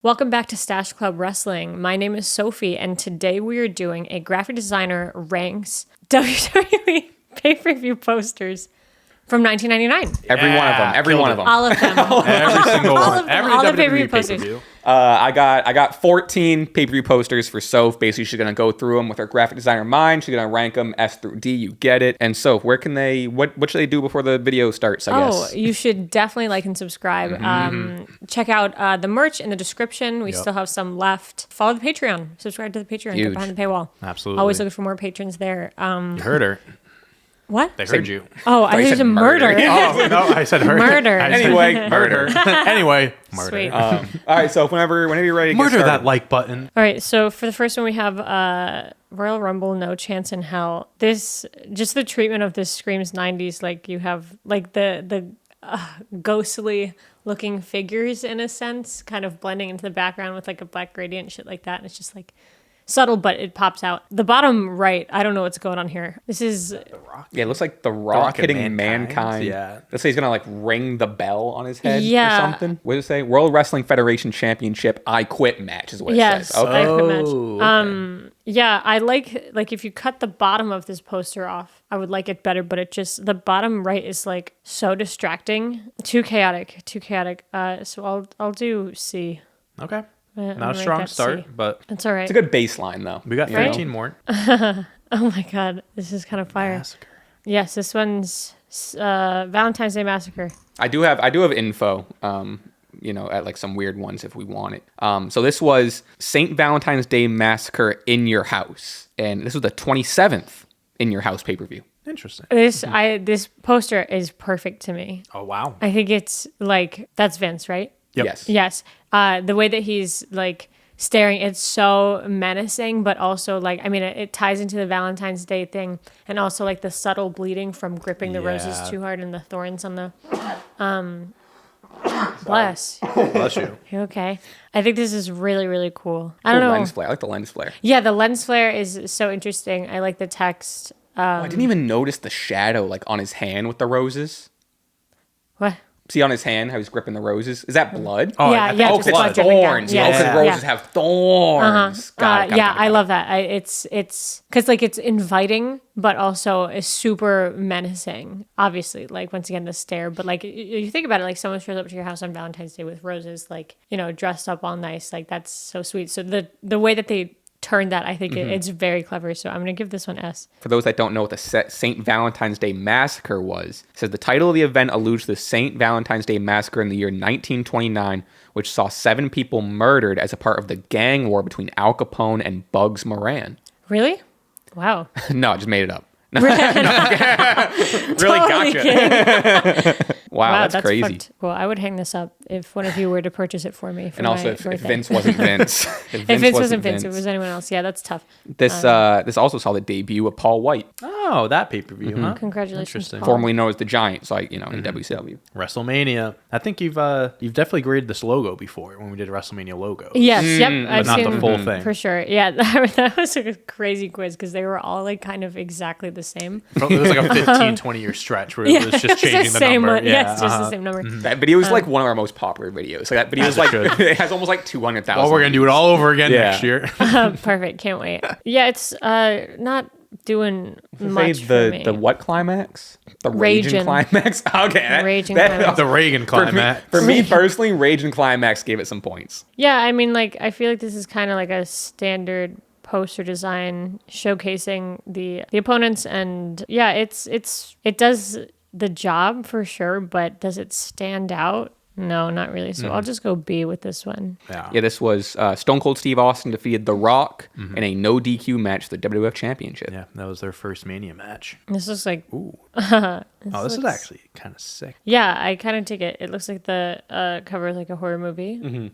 Welcome back to Stache Club Wrestling. My name is Sophie, and today we are doing a graphic designer ranks WWE pay-per-view posters from 1999. Every one of them. All of them. Every single one. Every all the WWE pay-per-view posters. pay-per-view. I got 14 pay-per-view posters for Soph. Basically, she's gonna go through them with her graphic designer in mind. She's gonna rank them S through D. You get it. And Soph, where can they? What should they do before the video starts? I guess. You should definitely like and subscribe. Check out the merch in the description. We still have some left. Follow the Patreon. Subscribe to the Patreon. Huge. Get behind the paywall. Absolutely. Always looking for more patrons there. You heard her. What? They heard you. Oh, I you heard said murder. Oh, no, I said her. Murder. I said Anyway, murder. Anyway, murder. Sweet. All right, so whenever you're ready to get Murder started. that like button. All right, so for the first one, we have Royal Rumble, No Chance in Hell. Just the treatment of this screams 90s. Like, you have, like, the ghostly looking figures, in a sense, kind of blending into the background with, like, a black gradient and shit like that. And it's just, like, subtle, but it pops out. The bottom right, I don't know what's going on here. This is... Yeah, it looks like the Rock and hitting mankind. Yeah. Let's say he's gonna like ring the bell on his head Yeah. or something. What does it say? World Wrestling Federation Championship I Quit match is what it Yes. says. Okay. I quit match. okay. Yeah, I like if you cut the bottom of this poster off, I would like it better, but it just, the bottom right is like so distracting. Too chaotic. So I'll do C. Okay. I'm Not gonna a strong rate that start, C. but That's all right. It's a good baseline though. we got you know? 15 more. Oh my God, this is kind of fire. Massacre. Yes, this one's Valentine's Day Massacre. I do have info. At like some weird ones if we want it. So this was St. Valentine's Day Massacre in Your House, and this was the 27th In Your House pay-per-view. Interesting. This poster is perfect to me. Oh, wow. I think it's like, that's Vince, right? Yep. Yes. Yes. The way that he's like staring, it's so menacing, but also like, I mean, it ties into the Valentine's Day thing, and also like the subtle bleeding from gripping the roses too hard and the thorns on the bless. Bless you. You okay? I think this is really, really cool. I don't know. Lens flare. I like the lens flare. Yeah, the lens flare is so interesting. I like the text. I didn't even notice the shadow like on his hand with the roses. What? See on his hand how he's gripping the roses? Is that blood? Oh, Yeah, I yeah, think just it's blood dripping down. thorns. Yeah, Because yeah, roses yeah. have thorns. Got it. I love that. It's because like it's inviting, but also is super menacing. Obviously, like once again the stare, but like you think about it, like someone shows up to your house on Valentine's Day with roses, like dressed up all nice, like that's so sweet. So the way that they turned that, I think it's very clever. So I'm gonna give this one S. For those that don't know what the St. Valentine's Day Massacre was, it says the title of the event alludes to the St. Valentine's Day Massacre in the year 1929, which saw 7 people murdered as a part of the gang war between Al Capone and Bugs Moran. Really? Wow. No, I just made it up. Really Totally gotcha. Wow, that's crazy. fucked. Well, I would hang this up if one of you were to purchase it for me. For And also, my if birthday. Vince wasn't Vince. If Vince wasn't Vince, it was anyone else. Yeah, that's tough. This also saw the debut of Paul White, Oh, that pay-per-view, huh? Congratulations, Interesting. Paul. formerly known as the Giant, so in WCW. WrestleMania. I think you've definitely graded this logo before when we did a WrestleMania logo. Yes, yep. But I've not seen the full thing. for sure. Yeah, that was a crazy quiz because they were all like kind of exactly the same. It was like a 15, 20-year stretch where it was just changing the number. One. Yeah, it's just the same number. That video is like one of our most popular videos. So that video is like it has almost like 200,000. Well, we're going to do it all over again Yeah. next year. Perfect. Can't wait. Yeah, it's not doing much for me. The what climax? The Raging. Raging climax? Okay. Raging climax. The Reagan climax. For me personally, Raging climax gave it some points. Yeah, I mean, like I feel like this is kind of like a standard poster design showcasing the opponents, and yeah, it does the job for sure, but does it stand out? No, not really. So I'll just go B with this one. Yeah, this was Stone Cold Steve Austin defeated The Rock in a no DQ match for the WWF Championship. Yeah, that was their first Mania match. This looks like Ooh. this is actually kind of sick. yeah, I kind of dig it. It looks like the cover is like a horror movie.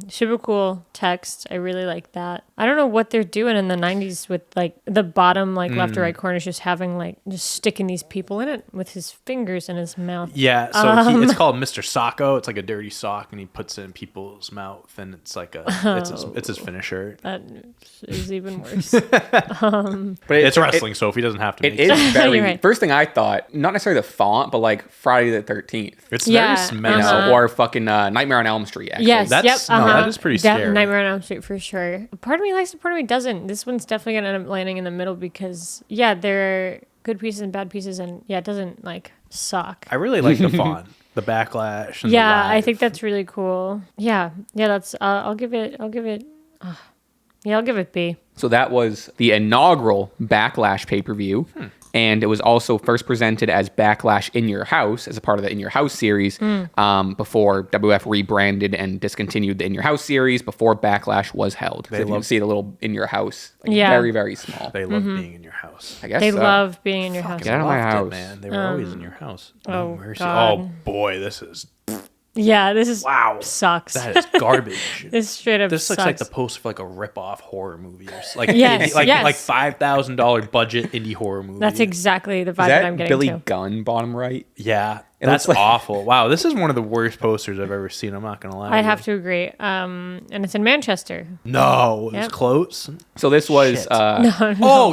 Super cool text. I really like that. I don't know what they're doing in the 90s with like the bottom like left or right corners just having like just sticking these people in it with his fingers in his mouth. Yeah, so it's called Mr. Socko. It's like a dirty sock, and he puts it in people's mouth, and it's like it's his finisher. That is even worse. But It's wrestling, Sophie doesn't have to. It Make is very. You're right. First thing I thought, not necessarily the font, but like Friday the 13th. It's Yeah, very You menacing. know, or fucking Nightmare on Elm Street. Actually. Yes, That's- yep. no, that is pretty scary. Nightmare on Elm Street for sure. Part of me likes it, part of me doesn't. This one's definitely gonna end up landing in the middle because there are good pieces and bad pieces, and it doesn't like suck. I really like the font, the backlash. And Yeah, the I live. think that's really cool. Yeah, that's. I'll give it. I'll give it B. So that was the inaugural Backlash pay-per-view. And it was also first presented as Backlash In Your House as a part of the In Your House series before WF rebranded and discontinued the In Your House series before Backlash was held. So if you see the little In Your House, like very, very small. They love being in your house. I guess They so. love being in your house. Get out of my Loved it, house. man. They were always in your house. oh, Mercy. God. Oh boy, this is Yeah, this is wow. sucks. That is garbage. This straight up This sucks. looks like the poster for like a rip-off horror movie, or like Yes, like yes. $5,000 budget indie horror movie. That's exactly the vibe Is that I'm that getting Billy to. Gunn bottom right? Yeah, It that's looks like- awful. Wow, this is one of the worst posters I've ever seen. I'm not gonna lie. I have to agree. And it's in Manchester. No, it was Yep. close. So this was Shit. uh,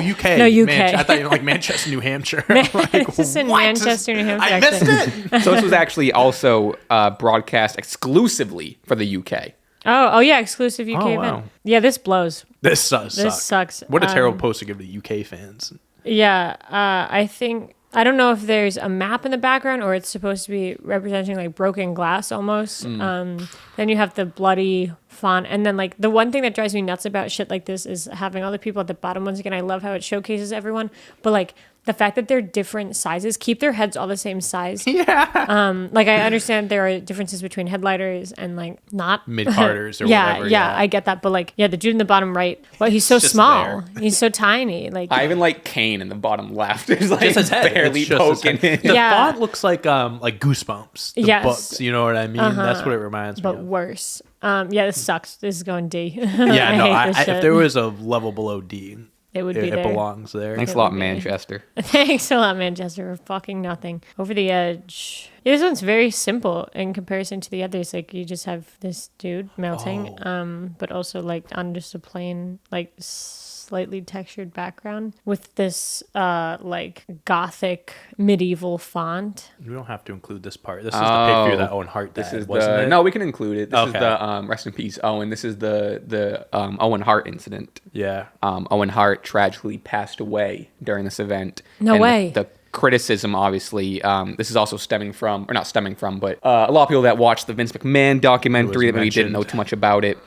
UK. No, UK. I thought you were like Manchester, New Hampshire. This is in what? Manchester, New Hampshire. I missed actually. it. so this was actually also broadcast exclusively for the UK. Oh yeah, exclusive UK Oh, event. wow. Yeah, this blows. This sucks. This sucks. What a terrible post to give to UK fans. Yeah, I think I don't know if there's a map in the background or it's supposed to be representing like broken glass almost. Then you have the bloody font, and then like the one thing that drives me nuts about shit like this is having all the people at the bottom. Once again, I love how it showcases everyone, but like the fact that they're different sizes, keep their heads all the same size. Yeah. Like I understand there are differences between headlighters and like not Mid-carders or yeah, whatever. yeah, I get that, but like yeah, the dude in the bottom right, well, he's so just small, there. he's so tiny, like I even like Kane in the bottom left. It's like Just his head. barely It's just his poking head. in. The Yeah. font looks like Goosebumps. The Yes. books, you know what I mean? That's what it reminds me but of. worse. Yeah, this sucks. This is going D. Yeah, no. hate this If shit. there was a level below D, it would be it there. belongs there. Thanks a lot, Manchester. Thanks a lot, Manchester, for fucking nothing. Over the edge. Yeah, this one's very simple in comparison to the others. Like you just have this dude melting, but also like on just a plain, like slightly textured background with this like gothic medieval font. We don't have to include this part. This is the pay-per-view that Owen Hart did, This is wasn't the it? no, we can include it. This is Okay. the rest in peace, Owen. This is the Owen Hart incident. Yeah. Owen Hart tragically passed away during this event. No And way. The criticism, obviously, this is also stemming from, or not stemming from, but a lot of people that watched the Vince McMahon documentary that maybe didn't know mentioned. too much about it,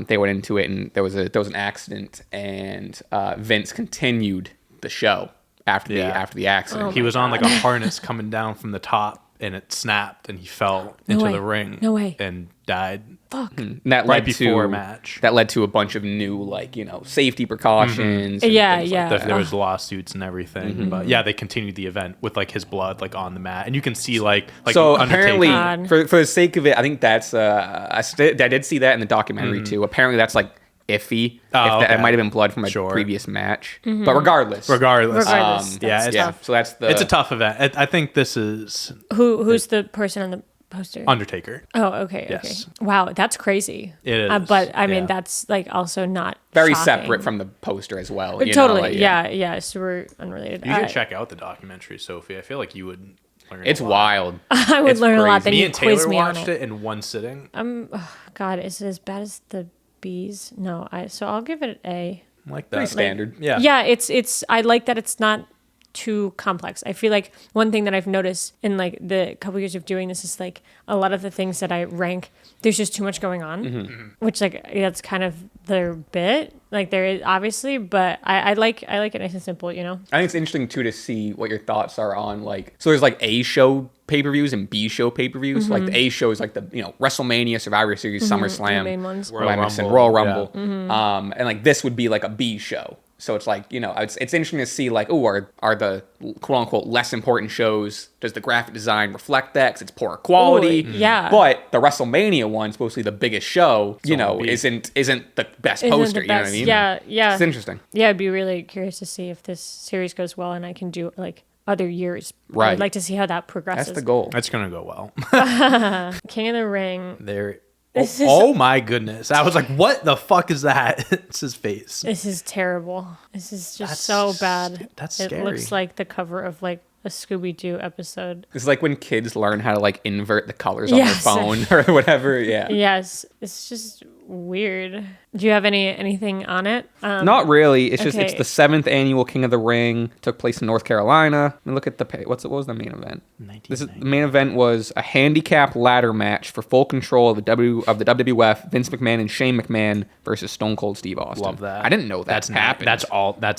they went into it, and there was an accident, and Vince continued the show after Yeah. the accident. He was on like a harness coming down from the top, and it snapped, and he fell into way. the ring. No way. And died. Fuck. And that Right led before to a match. That led to a bunch of new, like, safety precautions. and Yeah, things yeah. Like that. There was lawsuits and everything, but yeah, they continued the event with like his blood like on the mat, and you can see like So Undertaker. apparently, God. for the sake of it, I think that's I did see that in the documentary too. Apparently, that's like iffy. Oh, It okay. might have been blood from a Sure. previous match, but regardless, Regardless, Regardless, yeah, that's it's, yeah. So that's the it's a tough event. I think this is Who's the person on the poster? Undertaker. Oh, okay, Yes. okay. Wow, that's crazy. It is, But I mean, yeah. that's like also not very shocking. separate from the poster as well. you know, Totally, like, yeah, super unrelated. You should check out the documentary, Sophie. I feel like you would learn. It's a lot. wild. I would It's learn a lot. crazy. Then Me you and quiz Taylor me on watched it in one sitting. God, is it as bad as the bees? No, so I'll give it an A. Like Pretty that. standard. Yeah. Yeah, it's. I like that it's not too complex. I feel like one thing that I've noticed in like the couple years of doing this is like a lot of the things that I rank, there's just too much going on, which like that's kind of their bit. Like there is obviously, but I like it nice and simple, you know. I think it's interesting too to see what your thoughts are on like. So there's like A show pay-per-views and B show pay-per-views. Like the A show is like the WrestleMania, Survivor Series, SummerSlam, The main ones. Royal and Rumble, Royal yeah. Rumble. And like this would be like a B show. So it's like, it's interesting to see like, are the quote unquote less important shows, does the graphic design reflect that? 'Cause it's poor quality. Ooh, yeah. But the WrestleMania one, supposed to be the biggest show, on B. isn't the best Isn't poster. the You know what I best. mean? Yeah. It's interesting. Yeah, I'd be really curious to see if this series goes well and I can do like other years. Right. I'd like to see how that progresses. That's the goal. That's gonna go well. King of the Ring. There. This is- Oh my goodness! I was like, "What the fuck is that?" It's his face. This is terrible. This is just That's- so bad. that's It scary. looks like the cover of like a Scooby-Doo episode. It's like when kids learn how to like invert the colors on Yes. their phone or whatever. Yeah. Yes, it's just weird. Do you have anything on it? Not really. It's just it's okay. the 7th annual King of the Ring. Took place in North Carolina. And look at the pay. What was the main event? The main event was a handicap ladder match for full control of the WWF. Vince McMahon and Shane McMahon versus Stone Cold Steve Austin. Love that. I didn't know that happened. That's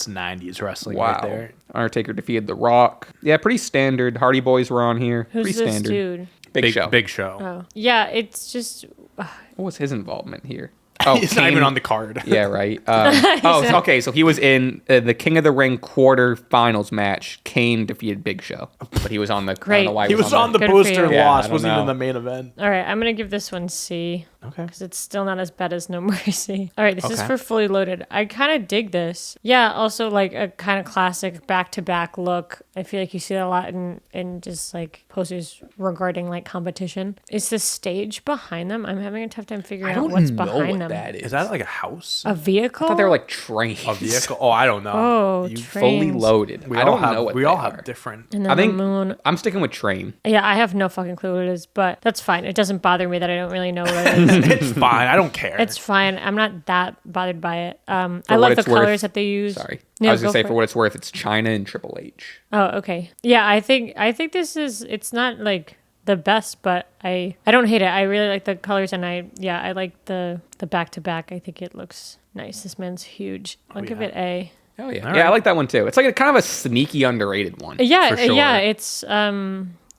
90s wrestling right there. Undertaker defeated The Rock. Yeah, pretty standard. Hardy Boys were on here. Who's pretty this standard. dude? Big Show. Big Show. Oh, yeah. It's just. What was his involvement here? Oh, He's not Kane- even on the card. Yeah, right. Okay. So he was in the King of the Ring quarterfinals match. Kane defeated Big Show, but he was on the. I don't know Great. why He was on the Good for booster, you. Yeah, I lost. don't Wasn't know. even the main event. All right, I'm gonna give this one C. Okay. Because it's still not as bad as No Mercy. All right, this is Okay. for Fully Loaded. I kind of dig this. Yeah, also like a kind of classic back-to-back look. I feel like you see that a lot in just like posters regarding like competition. Is the stage behind them? I'm having a tough time figuring out what's behind them. that is. Is that like a house? A vehicle? I thought they were like trains. A vehicle? Oh, I don't know. Oh, You fully trains. loaded. I don't know what we they all are. have different. And then I think the moon. I'm sticking with train. Yeah, I have no fucking clue what it is, but that's fine. It doesn't bother me that I don't really know what it is. It's fine. I don't care. It's fine. I'm not that bothered by it. I what love the it's worth- colors that they use. Sorry, Yeah, I was gonna go say for for it. what it's worth, it's China and Triple H. Oh, okay. Yeah, I think this is. It's not like the best, but I don't hate it. I really like the colors, and I like the back to back. I think it looks nice. This man's huge. I'll give it A. Oh yeah, All yeah, I right. like that one too. It's like a kind of a sneaky underrated one. Yeah, For sure. yeah. It's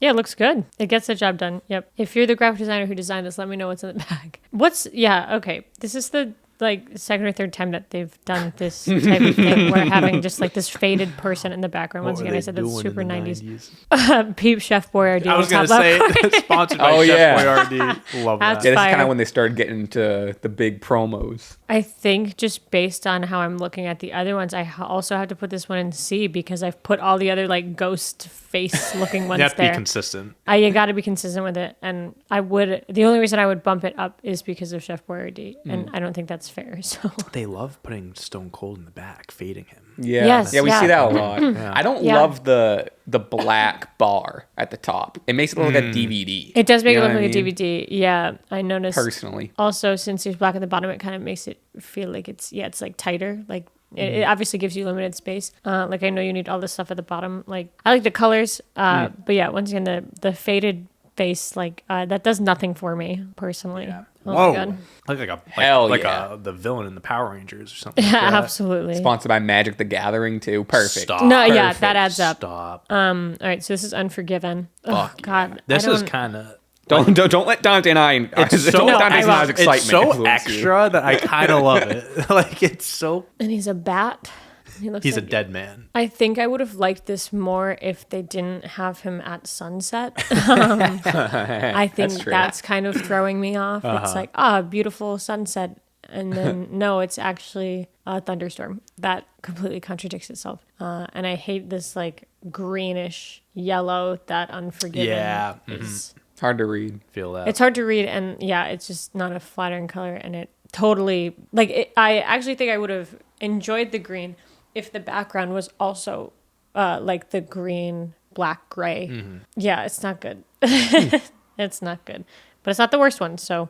yeah, it looks good. It gets the job done. Yep. If you're the graphic designer who designed this, let me know what's in the bag. Okay. This is the like second or third time that they've done this type of thing where having just like this faded person in the background. Once again, I said that's super 90s. Peep Chef Boyardee. I was top gonna say left. sponsored by Oh, Chef yeah. Boyardee. Love That's- that. Yeah, this is kind Fire. of when they started getting into the big promos. I think just based on how I'm looking at the other ones, I also have to put this one in C because I've put all the other like ghost face looking ones You have to there. be consistent. You got to be consistent with it, and the only reason I would bump it up is because of Chef Boyardee, and I don't think that's fair. So They love putting Stone Cold in the back, fading him. Yeah, Yes, yeah, we yeah. see that a lot. I don't Yeah. love the black bar at the top. It makes it look like a DVD. it does make You it know look what like I a mean? DVD. Yeah, I noticed. Personally, Also, since there's black at the bottom, it kind of makes it feel like it's like tighter. Like it obviously gives you limited space. Like I know you need all this stuff at the bottom. Like I like the colors, but yeah, once again the faded face that does nothing for me personally. Yeah. Oh Whoa. my god. Hell yeah. the villain in the Power Rangers or something. Yeah, like that. absolutely. sponsored by Magic the Gathering too. Perfect. Stop. No, yeah, Perfect. that adds up. Stop. All right, so this is Unforgiven. Oh Fuck God, This I is don't- kind of. Don't let Dante and I. so- don't let No, Dante's I and I's won't. excitement It's so influence you. extra that I kind of love it. Like it's so. And he's a bat. He looks He's a like- dead man. I think I would have liked this more if they didn't have him at sunset. I think true. that's kind of throwing me off. It's like, beautiful sunset. And then, no, it's actually a thunderstorm. That completely contradicts itself. And I hate this, like, greenish yellow that Unforgiven Yeah, is. Hard to read. Feel that. It's hard to read, and yeah, it's just not a flattering color. And it totally, I actually think I would have enjoyed the green if the background was also like the green, black, gray. Yeah, it's not good. It's not good, but it's not the worst one. So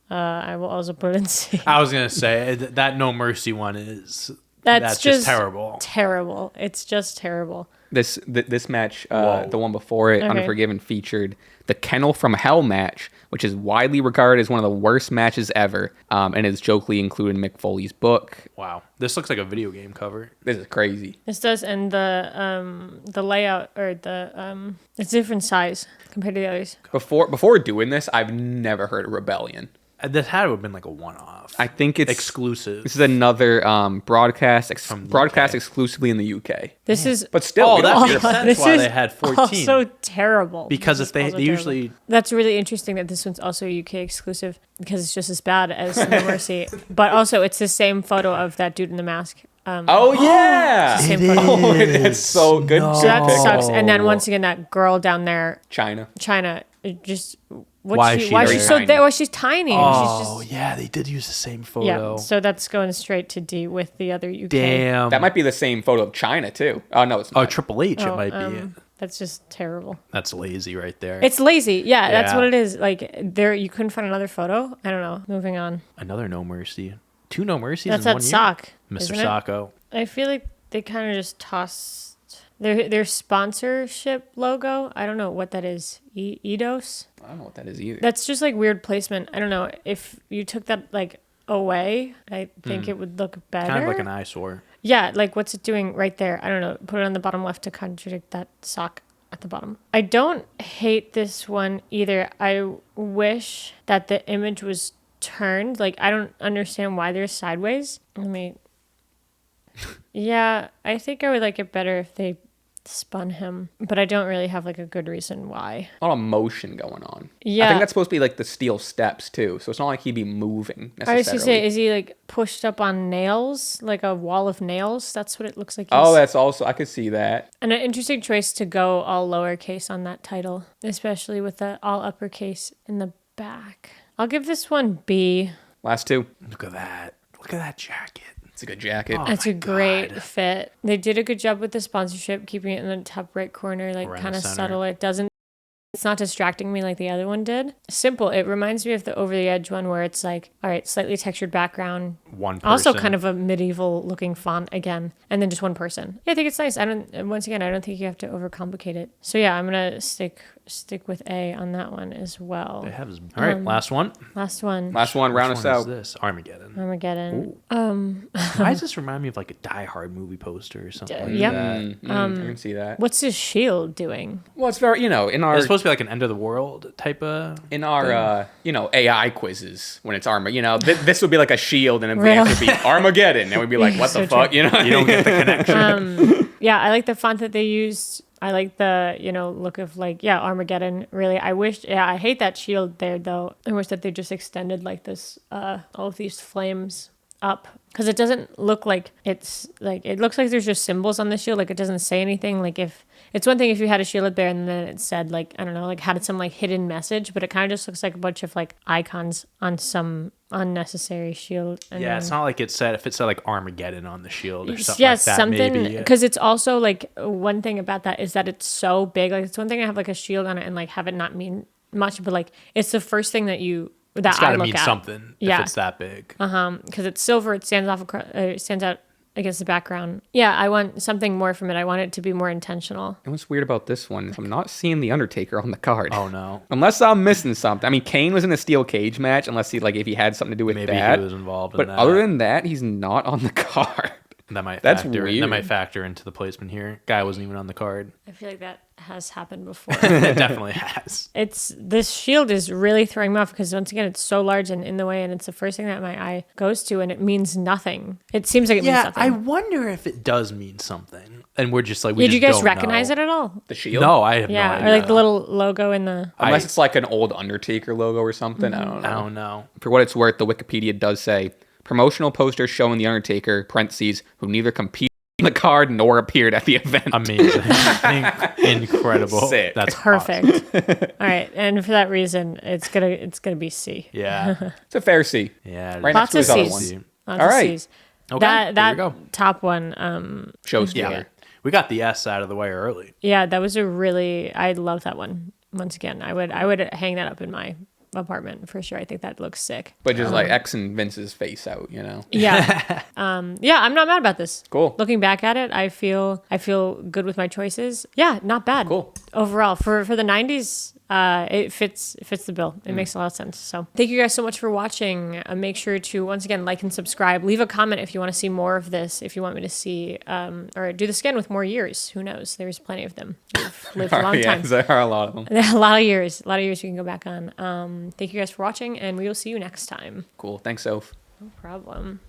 I will also put it in C. I was gonna say that No Mercy one is. That's just terrible. Terrible. It's just terrible. This match, Whoa. the one before it, Okay. Unforgiven, featured the Kennel from Hell match, which is widely regarded as one of the worst matches ever, and is jokingly included in Mick Foley's book. Wow, this looks like a video game cover. This is crazy. This does, and the layout or it's different size compared to the others. Before doing this, I've never heard of Rebellion. This had to have been like a one-off. I think it's exclusive. This is another broadcast From the broadcast UK. exclusively in the UK. This is But still, Oh, we that don't makes hear- sense this why is they had 14. also terrible. Because This if they is also usually terrible. That's really interesting that this one's also UK exclusive because it's just as bad as No Mercy. But also, it's the same photo of that dude in the mask. Oh yeah, Same photo. oh, it's so good. No. So that pick. sucks. And then once again, that girl down there, China. China, it just Why she's so tiny? there? Why she's tiny? Oh, She's just, yeah, they did use the same yeah. photo. So that's going straight to D with the other UK. Damn. That might be the same photo of China too. Oh no, it's Oh, not. Triple H, it might be it. That's just terrible. That's lazy right there. It's lazy. Yeah, that's Yeah. what it is. Like there, you couldn't find another photo. I don't know. Moving on. Another No Mercy. 2 No Mercies That's in that 1 year. sock, Mr. isn't it? Sacco. I feel like they kind of just tossed their sponsorship logo. I don't know what that is. Eidos. I don't know what that is either. That's just like weird placement. I don't know if you took that like away. I think it would look better. Kind of like an eyesore. Yeah, like what's it doing right there? I don't know. Put it on the bottom left to contradict that sock at the bottom. I don't hate this one either. I wish that the image was turned. Like I don't understand why they're sideways. Yeah, I think I would like it better if they spun him, but I don't really have like a good reason why. A lot of motion going on. Yeah. I think that's supposed to be like the steel steps too, so it's not like he'd be moving necessarily. I was gonna say, is he like pushed up on nails, like a wall of nails? That's what it looks like. Oh, that's also, I could see that. And an interesting choice to go all lowercase on that title, especially with the all uppercase in the back. I'll give this one B. Last two. Look at that. Look at that jacket. It's a good jacket. Oh. That's a my great God. fit. They did a good job with the sponsorship, keeping it in the top right corner, like Around kind the of center. subtle. It's not distracting me like the other one did. Simple. It reminds me of the Over the Edge one where it's like, all right, slightly textured background. One person. Also kind of a medieval looking font again. And then just one person. Yeah, I think it's nice. I don't think you have to overcomplicate it. So yeah, I'm going to stick with A on that one as well. They have all right, last one. Last one. Last one, round Which us one is out. this? Armageddon. Armageddon. Why does this remind me of like a Die Hard movie poster or something like Yep. that? I can see that. What's his shield doing? Well, it's very, in our It's supposed to be like an end of the world type of. AI quizzes when it's this would be like a shield and the answer would be Armageddon, and we'd be like, what So the fuck, You don't get the connection. Yeah, I like the font that they used. I like the, look of like, yeah, Armageddon. Really, I hate that shield there though. I wish that they just extended like this, all of these flames up, because it doesn't look like it's like, it looks like there's just symbols on the shield. Like it doesn't say anything. Like if it's one thing if you had a shield up there and then it said like, I don't know, like had some like hidden message, but it kind of just looks like a bunch of like icons on some unnecessary shield. And Yeah, then, it's not like it said, if it said like Armageddon on the shield or something yes, like that, something, maybe. because it's also like one thing about that is that it's so big. Like it's one thing I have like a shield on it and like have it not mean much, but like it's the first thing that It's got I to look mean at. something Yeah. if it's that big. Because it's silver, it stands out against the background. Yeah, I want something more from it. I want it to be more intentional. And what's weird about this one is I'm not seeing the Undertaker on the card. Oh, no. Unless I'm missing something. I mean, Kane was in a steel cage match, unless if he had something to do with Maybe that. he was involved in But that. other than that, he's not on the card. That's That weird. might factor into the placement here. Guy wasn't even on the card. I feel like that has happened before. It definitely has. This shield is really throwing me off because once again it's so large and in the way, and it's the first thing that my eye goes to, and it means nothing. It seems like it means Yeah, nothing. I wonder if it does mean something. And we're just like, Did you guys recognize it at all? The shield? No, I have Yeah, no idea. or like the little logo in the. Unless it's like an old Undertaker logo or something. I don't know. I don't know. For what it's worth, the Wikipedia does say promotional poster showing the Undertaker, parentheses, who neither competed on the card nor appeared at the event. Amazing. Incredible. Sick. That's Perfect. awesome. All right, and for that reason, it's gonna be C. Yeah. It's a fair C. Yeah. Right Lots next of to his other C's. one. Lots All of right. C's. Okay, That there we go. top one. Show Yeah. stealer. We got the S out of the way early. Yeah, that was I love that one. Once again, I would hang that up in my apartment for sure. I think that looks sick. But just like Xing Vince's face out, Yeah. Yeah, I'm not mad about this. Cool. Looking back at it, I feel good with my choices. Yeah, not bad. Cool. Overall, for the 90s, it fits the bill. It makes a lot of sense. So thank you guys so much for watching. Make sure to once again like and subscribe. Leave a comment if you want to see more of this. If you want me to see or do the skin with more years. Who knows? There's plenty of them. We've lived a long yeah, time. there are a lot of them. A lot of years you can go back on. Thank you guys for watching, and we will see you next time. Cool. Thanks, Soph. No problem.